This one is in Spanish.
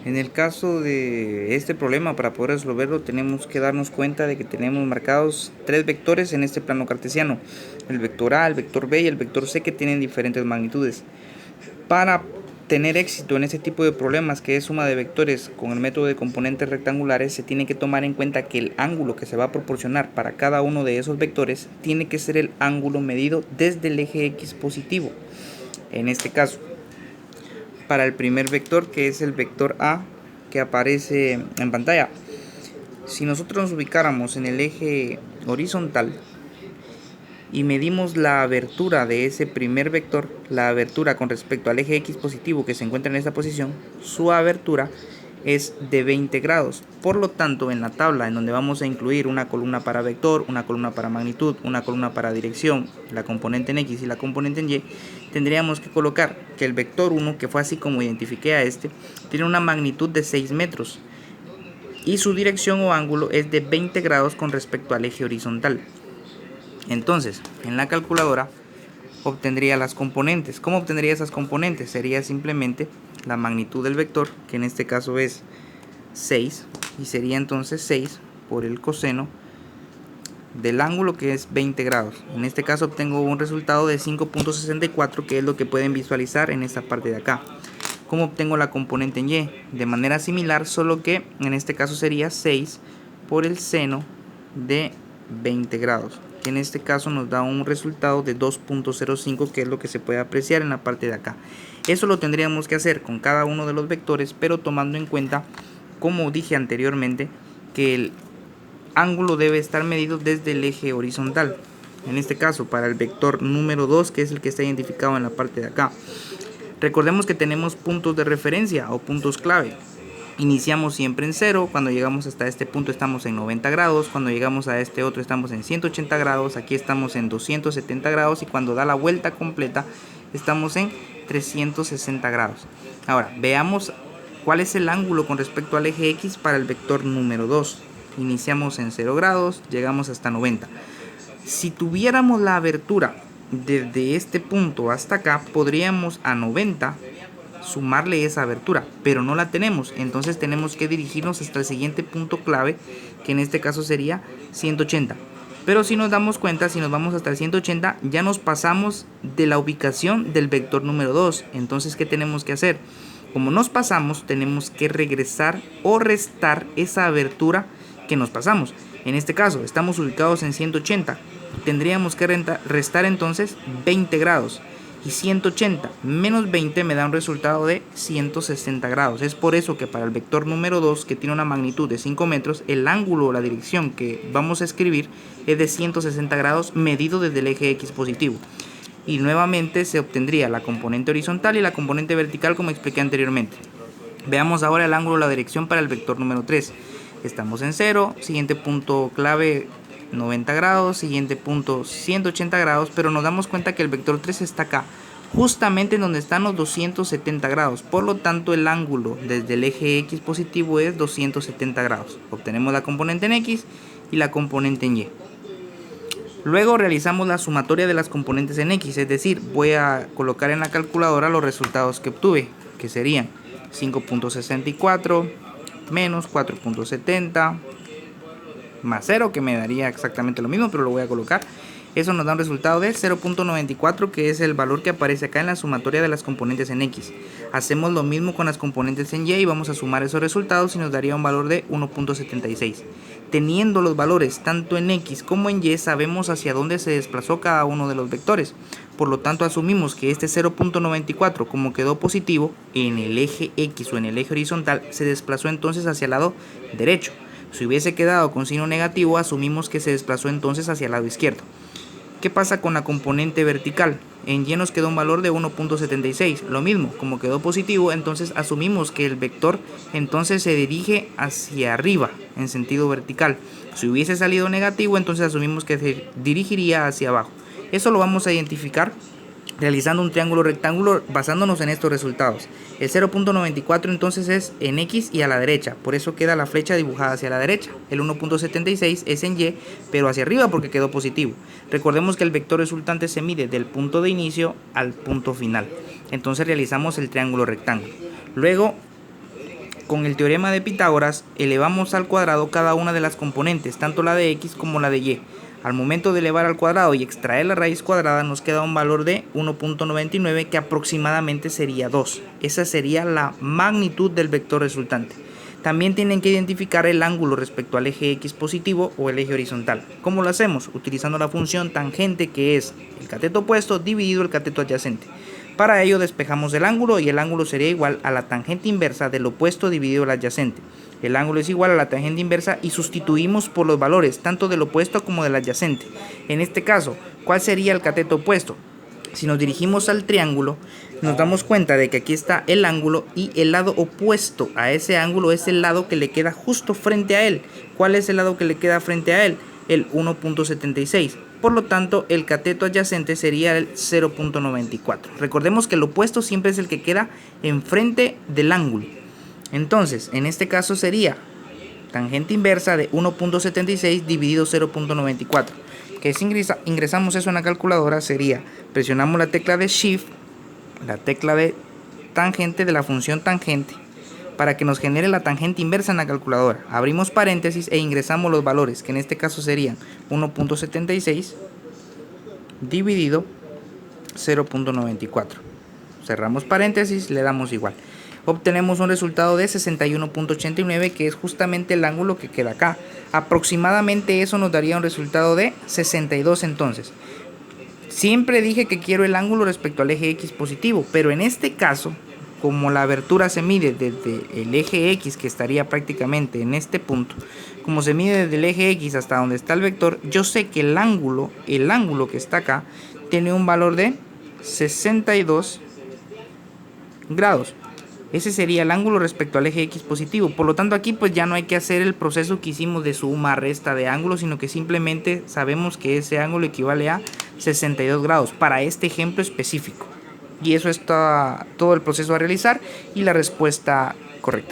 En el caso de este problema, para poder resolverlo, tenemos que darnos cuenta de que tenemos marcados tres vectores en este plano cartesiano: el vector A, el vector B y el vector C, que tienen diferentes magnitudes. Para tener éxito en este tipo de problemas, que es suma de vectores con el método de componentes rectangulares, se tiene que tomar en cuenta que el ángulo que se va a proporcionar para cada uno de esos vectores tiene que ser el ángulo medido desde el eje X positivo. En este caso, para el primer vector, que es el vector A que aparece en pantalla, si nosotros nos ubicáramos en el eje horizontal y medimos la abertura de ese primer vector, la abertura con respecto al eje X positivo que se encuentra en esta posición, su abertura es de 20 grados. Por lo tanto, en la tabla en donde vamos a incluir una columna para vector, una columna para magnitud, una columna para dirección, la componente en X y la componente en Y, tendríamos que colocar que el vector 1, que fue así como identifiqué a este, tiene una magnitud de 6 metros y su dirección o ángulo es de 20 grados con respecto al eje horizontal. Entonces, en la calculadora obtendría las componentes. ¿Cómo obtendría esas componentes? Sería simplemente la magnitud del vector, que en este caso es 6, y sería entonces 6 por el coseno del ángulo, que es 20 grados. En este caso obtengo un resultado de 5.64, que es lo que pueden visualizar en esta parte de acá. ¿Cómo obtengo la componente en Y? De manera similar, solo que en este caso sería 6 por el seno de 20 grados, que en este caso nos da un resultado de 2.05, que es lo que se puede apreciar en la parte de acá. Eso lo tendríamos que hacer con cada uno de los vectores, pero tomando en cuenta, como dije anteriormente, que el ángulo debe estar medido desde el eje horizontal. En este caso, para el vector número 2, que es el que está identificado en la parte de acá, recordemos que tenemos puntos de referencia o puntos clave. Iniciamos siempre en 0, cuando llegamos hasta este punto estamos en 90 grados, cuando llegamos a este otro estamos en 180 grados, aquí estamos en 270 grados y cuando da la vuelta completa estamos en 360 grados. Ahora, veamos cuál es el ángulo con respecto al eje X para el vector número 2. Iniciamos en 0 grados, llegamos hasta 90. Si tuviéramos la abertura desde este punto hasta acá, podríamos a 90 sumarle esa abertura, pero no la tenemos, entonces tenemos que dirigirnos hasta el siguiente punto clave, que en este caso sería 180. Pero si nos damos cuenta, si nos vamos hasta el 180, ya nos pasamos de la ubicación del vector número 2. Entonces, ¿qué tenemos que hacer? Como nos pasamos, tenemos que regresar o restar esa abertura que nos pasamos. En este caso, estamos ubicados en 180. Tendríamos que restar entonces 20 grados. Y 180 menos 20 me da un resultado de 160 grados. Es por eso que para el vector número 2, que tiene una magnitud de 5 metros, el ángulo o la dirección que vamos a escribir es de 160 grados medido desde el eje X positivo. Y nuevamente se obtendría la componente horizontal y la componente vertical, como expliqué anteriormente. Veamos ahora el ángulo o la dirección para el vector número 3. Estamos en 0, siguiente punto clave 90 grados, siguiente punto 180 grados, pero nos damos cuenta que el vector 3 está acá, justamente en donde están los 270 grados, por lo tanto el ángulo desde el eje X positivo es 270 grados. Obtenemos la componente en X y la componente en Y. Luego realizamos la sumatoria de las componentes en X, es decir, voy a colocar en la calculadora los resultados que obtuve, que serían 5.64 menos 4.70 más 0, que me daría exactamente lo mismo, pero lo voy a colocar. Eso nos da un resultado de 0.94, que es el valor que aparece acá en la sumatoria de las componentes en X. Hacemos lo mismo con las componentes en Y y vamos a sumar esos resultados y nos daría un valor de 1.76. Teniendo los valores tanto en X como en Y, sabemos hacia dónde se desplazó cada uno de los vectores. Por lo tanto, asumimos que este 0.94, como quedó positivo en el eje X o en el eje horizontal, se desplazó entonces hacia el lado derecho. Si hubiese quedado con signo negativo, asumimos que se desplazó entonces hacia el lado izquierdo. ¿Qué pasa con la componente vertical? En Y nos quedó un valor de 1.76. Lo mismo, como quedó positivo, entonces asumimos que el vector entonces se dirige hacia arriba en sentido vertical. Si hubiese salido negativo, entonces asumimos que se dirigiría hacia abajo. Eso lo vamos a identificar realizando un triángulo rectángulo basándonos en estos resultados. El 0.94 entonces es en X y a la derecha, por eso queda la flecha dibujada hacia la derecha. El 1.76 es en Y, pero hacia arriba porque quedó positivo. Recordemos que el vector resultante se mide del punto de inicio al punto final. Entonces realizamos el triángulo rectángulo. Luego con el teorema de Pitágoras elevamos al cuadrado cada una de las componentes, tanto la de x como la de y. Al momento de elevar al cuadrado y extraer la raíz cuadrada nos queda un valor de 1.99 que aproximadamente sería 2. Esa sería la magnitud del vector resultante. También tienen que identificar el ángulo respecto al eje x positivo o el eje horizontal. ¿Cómo lo hacemos? Utilizando la función tangente, que es el cateto opuesto dividido el cateto adyacente. Para ello despejamos el ángulo y el ángulo sería igual a la tangente inversa del opuesto dividido el adyacente. El ángulo es igual a la tangente inversa y sustituimos por los valores tanto del opuesto como del adyacente. En este caso, ¿cuál sería el cateto opuesto? Si nos dirigimos al triángulo, nos damos cuenta de que aquí está el ángulo y el lado opuesto a ese ángulo es el lado que le queda justo frente a él. ¿Cuál es el lado que le queda frente a él? El 1.76. Por lo tanto, el cateto adyacente sería el 0.94. Recordemos que el opuesto siempre es el que queda enfrente del ángulo. Entonces, en este caso sería tangente inversa de 1.76 dividido 0.94. Que si ingresamos eso en la calculadora sería, presionamos la tecla de Shift, la tecla de tangente de la función tangente, para que nos genere la tangente inversa en la calculadora. Abrimos paréntesis e ingresamos los valores, que en este caso serían 1.76 dividido 0.94. Cerramos paréntesis, le damos igual. Obtenemos un resultado de 61.89, que es justamente el ángulo que queda acá. Aproximadamente eso nos daría un resultado de 62 entonces. Siempre dije que quiero el ángulo respecto al eje X positivo, pero en este caso, como la abertura se mide desde el eje X, que estaría prácticamente en este punto, como se mide desde el eje X hasta donde está el vector, yo sé que el ángulo que está acá, tiene un valor de 62 grados. Ese sería el ángulo respecto al eje X positivo. Por lo tanto, aquí pues ya no hay que hacer el proceso que hicimos de suma, resta de ángulos, sino que simplemente sabemos que ese ángulo equivale a 62 grados para este ejemplo específico. Y eso está todo el proceso a realizar y la respuesta correcta.